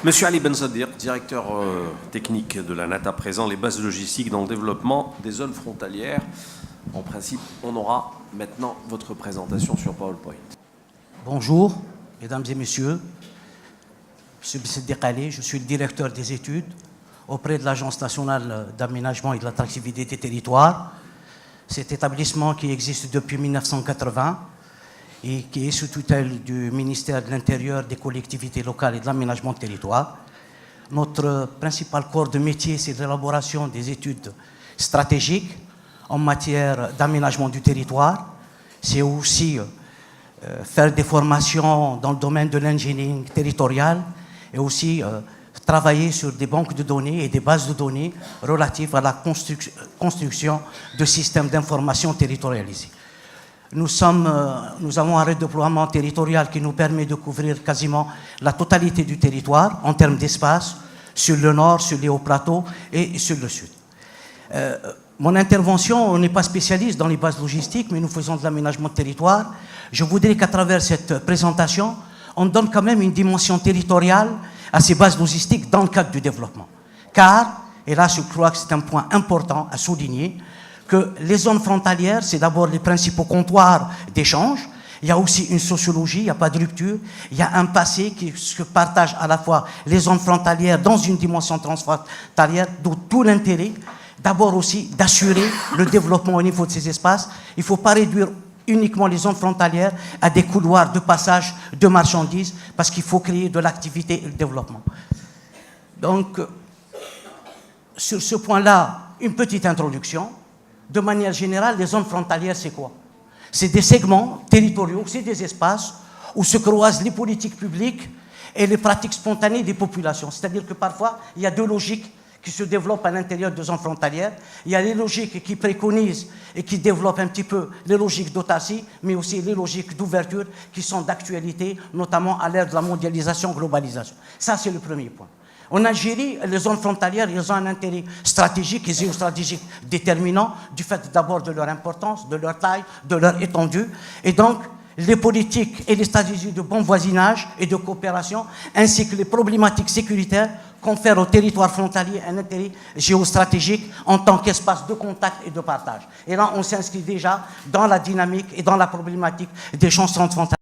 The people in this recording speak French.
Monsieur Ali Ben Sadir, directeur technique de la NATA présent, les bases logistiques dans le développement des zones frontalières. En principe, on aura maintenant votre présentation sur PowerPoint. Bonjour, mesdames et messieurs. Je suis Siddiq Ali, je suis le directeur des études auprès de l'Agence nationale d'aménagement et de l'attractivité des territoires. Cet établissement qui existe depuis 1980 et qui est sous tutelle du ministère de l'Intérieur, des collectivités locales et de l'aménagement de territoire. Notre principal corps de métier, c'est l'élaboration des études stratégiques en matière d'aménagement du territoire. C'est aussi faire des formations dans le domaine de l'engineering territorial et aussi travailler sur des banques de données et des bases de données relatives à la construction de systèmes d'information territorialisés. Nous avons un redéploiement territorial qui nous permet de couvrir quasiment la totalité du territoire en termes d'espace, sur le nord, sur les hauts plateaux et sur le sud. Mon intervention, on n'est pas spécialiste dans les bases logistiques, mais nous faisons de l'aménagement de territoire. Je voudrais qu'à travers cette présentation, on donne quand même une dimension territoriale à ces bases logistiques dans le cadre du développement. Car, et là je crois que c'est un point important à souligner, que les zones frontalières, c'est d'abord les principaux comptoirs d'échange. Il y a aussi une sociologie, il n'y a pas de rupture. Il y a un passé qui se partage à la fois les zones frontalières dans une dimension transfrontalière, d'où tout l'intérêt, d'abord aussi d'assurer le développement au niveau de ces espaces. Il ne faut pas réduire uniquement les zones frontalières à des couloirs de passage de marchandises, parce qu'il faut créer de l'activité et le développement. Donc, sur ce point-là, une petite introduction. De manière générale, les zones frontalières, c'est quoi? C'est des segments territoriaux, c'est des espaces où se croisent les politiques publiques et les pratiques spontanées des populations. C'est-à-dire que parfois, il y a deux logiques qui se développent à l'intérieur de zones frontalières. Il y a les logiques qui préconisent et qui développent un petit peu les logiques d'autarcie, mais aussi les logiques d'ouverture qui sont d'actualité, notamment à l'ère de la mondialisation, globalisation. Ça, c'est le premier point. En Algérie, les zones frontalières, ils ont un intérêt stratégique et géostratégique déterminant du fait d'abord de leur importance, de leur taille, de leur étendue. Et donc, les politiques et les stratégies de bon voisinage et de coopération, ainsi que les problématiques sécuritaires, confèrent au territoire frontalier un intérêt géostratégique en tant qu'espace de contact et de partage. Et là, on s'inscrit déjà dans la dynamique et dans la problématique des échanges transfrontaliers.